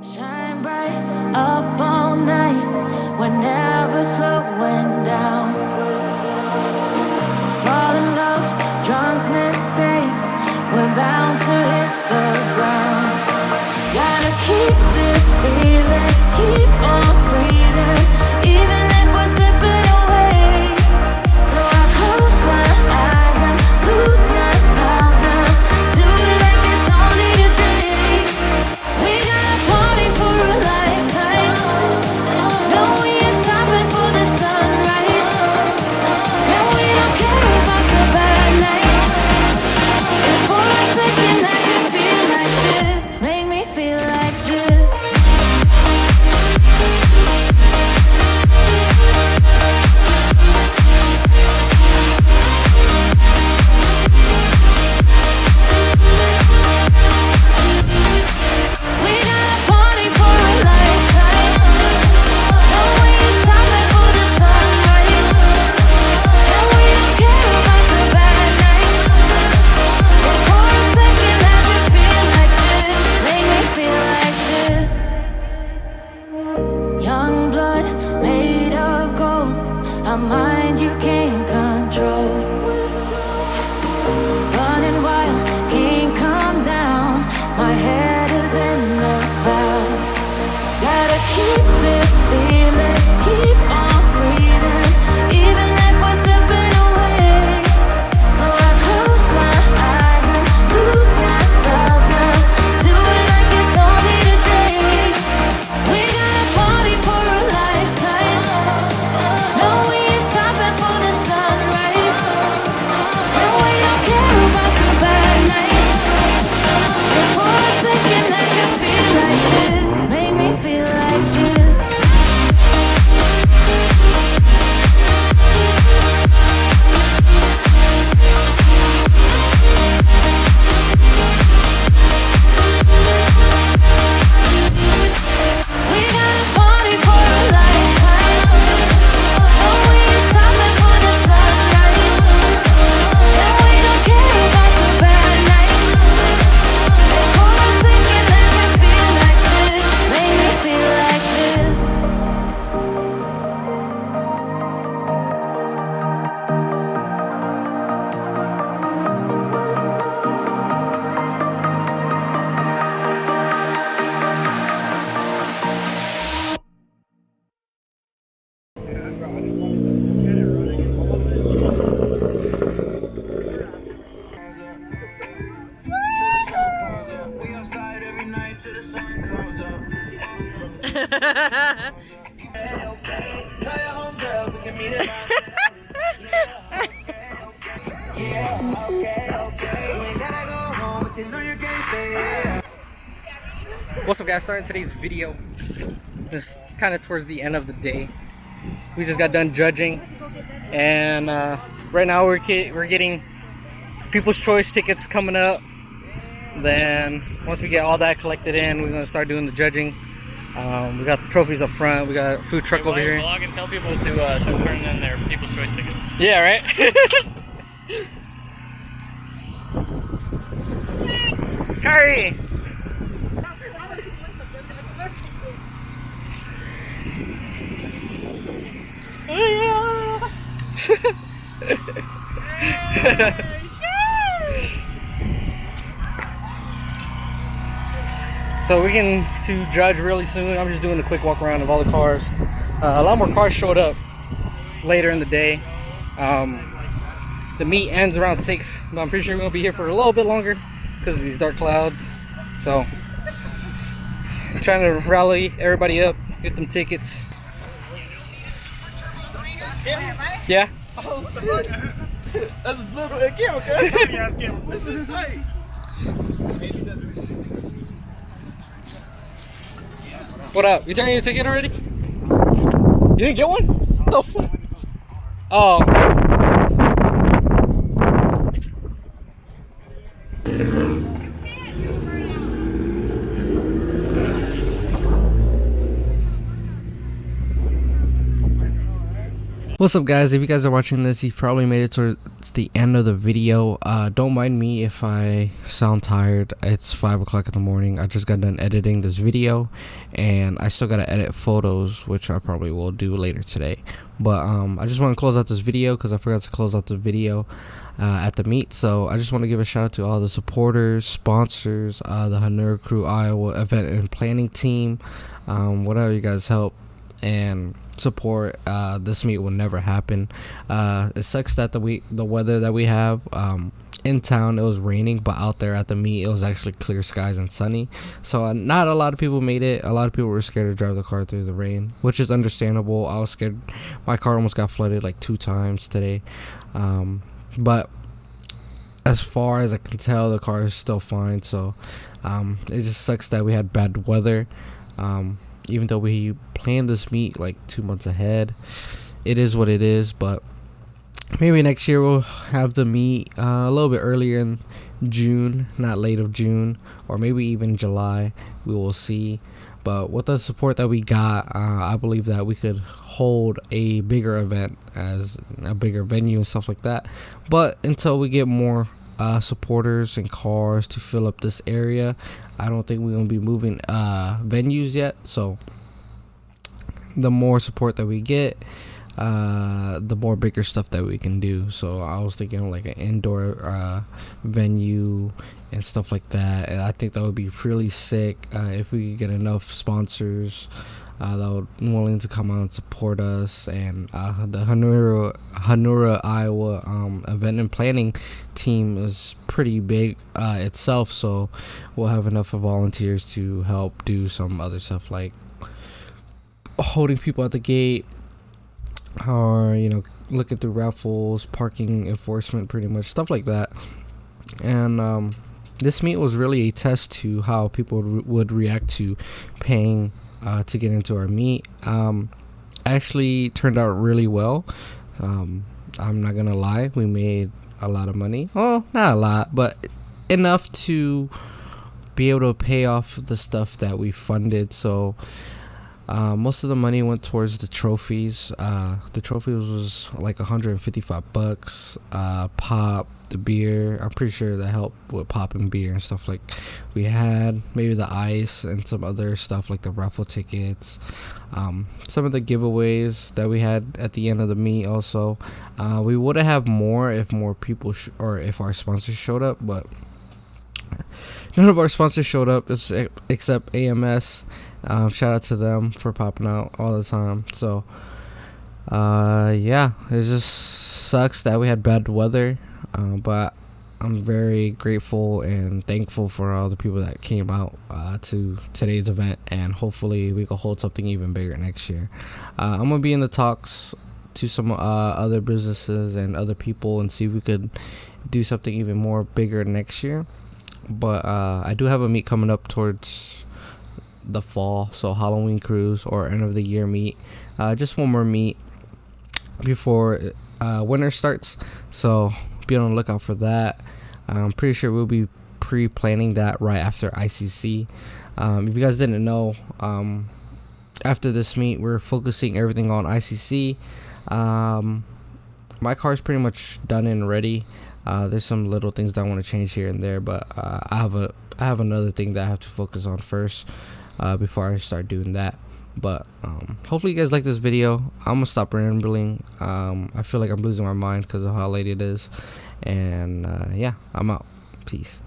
Shine bright up all night, we're never slowing down. Fall in love, drunk mistakes, we're bound to hit the ground. Gotta keep this feeling, keep on breathing, even if we're slipping away. So I close my eyes and lose myself now, do it like it's only today. We got a party for a lifetime, no we ain't stopping for the sunrise, and we don't care about the bad nights. If for a second I can feel like this, make me feel like this. We got a party for a lifetime, no we ain't stopping for the sunrise, and we don't care about the bad nights. If for a second I can feel like this, make me feel like this. Young blood made of gold, a mind you can't control. Running wild, can't come down, my head is in the clouds. Gotta keep this feeling, keep on breathing, even if we're slipping away. So I close my eyes and lose myself now, do it like it's only today. We got a party for a lifetime, no we ain't stopping for the sunrise, and we don't care about the bad nights. If for a second I can feel like this, make me feel like this. We got a party for a lifetime, no we ain't stopping for the sunrise, and we don't care about the bad nights. If for a second I can feel like this, make me feel like this. We outside every night till the sun comes up. Tell your homegirls we can meet at yeah, okay. You ain't gotta go home, but you know you can't stay. What's up guys, starting today's video just kind of towards the end of the day. We just got done judging, and right now we're getting People's Choice tickets coming up. Then once we get all that collected in, we're gonna start doing the judging. We got the trophies up front, we got a food truck over here. Vlog and tell people to start turning in their People's Choice tickets. Yeah, right? Hurry! So we're getting to judge really soon. I'm just doing a quick walk around of all the cars. A lot more cars showed up later in the day. The meet ends around 6, but I'm pretty sure we're gonna be here for a little bit longer because of these dark clouds. So trying to rally everybody up, get them tickets. Yeah. Oh shit! That's a little camera, This is insane. What up? You turned your ticket already? You didn't get one? What the fuck? Oh. What's up, guys? If you guys are watching this, you've probably made it towards the end of the video. Don't mind me if I sound tired. It's 5 o'clock in the morning. I just got done editing this video, and I still gotta edit photos, which I probably will do later today. But I just want to close out this video because I forgot to close out the video at the meet. So I just want to give a shout out to all the supporters, sponsors, the Hanura Crew Iowa event and planning team. Whatever you guys help and support, this meet will never happen. It sucks that the weather that we have in town, it was raining, but out there at the meet it was actually clear skies and sunny, so not a lot of people made it. A lot of people were scared to drive the car through the rain, which is understandable. I was scared. My car almost got flooded like 2 times today, but as far as I can tell, the car is still fine. So it just sucks that we had bad weather. Even though we planned this meet like 2 months ahead, it is what it is. But maybe next year we'll have the meet a little bit earlier in June, not late of June, or maybe even July. We will see. But with the support that we got, I believe that we could hold a bigger event as a bigger venue and stuff like that. But until we get more supporters and cars to fill up this area, I don't think we're gonna be moving venues yet. So the more support that we get, the more bigger stuff that we can do. So I was thinking like an indoor venue and stuff like that, and I think that would be really sick if we could get enough sponsors that would willing to come out and support us. And the Hanura Iowa event and planning team is pretty big itself, so we'll have enough volunteers to help do some other stuff like holding people at the gate, or looking through raffles, parking enforcement, pretty much stuff like that. And this meet was really a test to how people would react to paying to get into our meet. Actually turned out really well. I'm not gonna lie, we made a lot of money. Well, not a lot, but enough to be able to pay off the stuff that we funded. So most of the money went towards the trophies. The trophies was like $155. Pop, the beer, I'm pretty sure that helped with pop and beer and stuff like we had. Maybe the ice and some other stuff like the raffle tickets. Some of the giveaways that we had at the end of the meet also. We would have more if more people or if our sponsors showed up, but none of our sponsors showed up except AMS. Shout out to them for popping out all the time. So yeah, it just sucks that we had bad weather, but I'm very grateful and thankful for all the people that came out to today's event, and hopefully we can hold something even bigger next year. I'm gonna be in the talks to some other businesses and other people and see if we could do something even more bigger next year. But I do have a meet coming up towards the fall, so Halloween cruise or end of the year meet, just one more meet before winter starts, so be on the lookout for that. I'm pretty sure we'll be pre-planning that right after ICC. If you guys didn't know, after this meet we're focusing everything on ICC. My car's pretty much done and ready. There's some little things that I want to change here and there, but I have another thing that I have to focus on first before I start doing that. But hopefully you guys like this video. I'm gonna stop rambling. I feel like I'm losing my mind because of how late it is, and yeah, I'm out. Peace.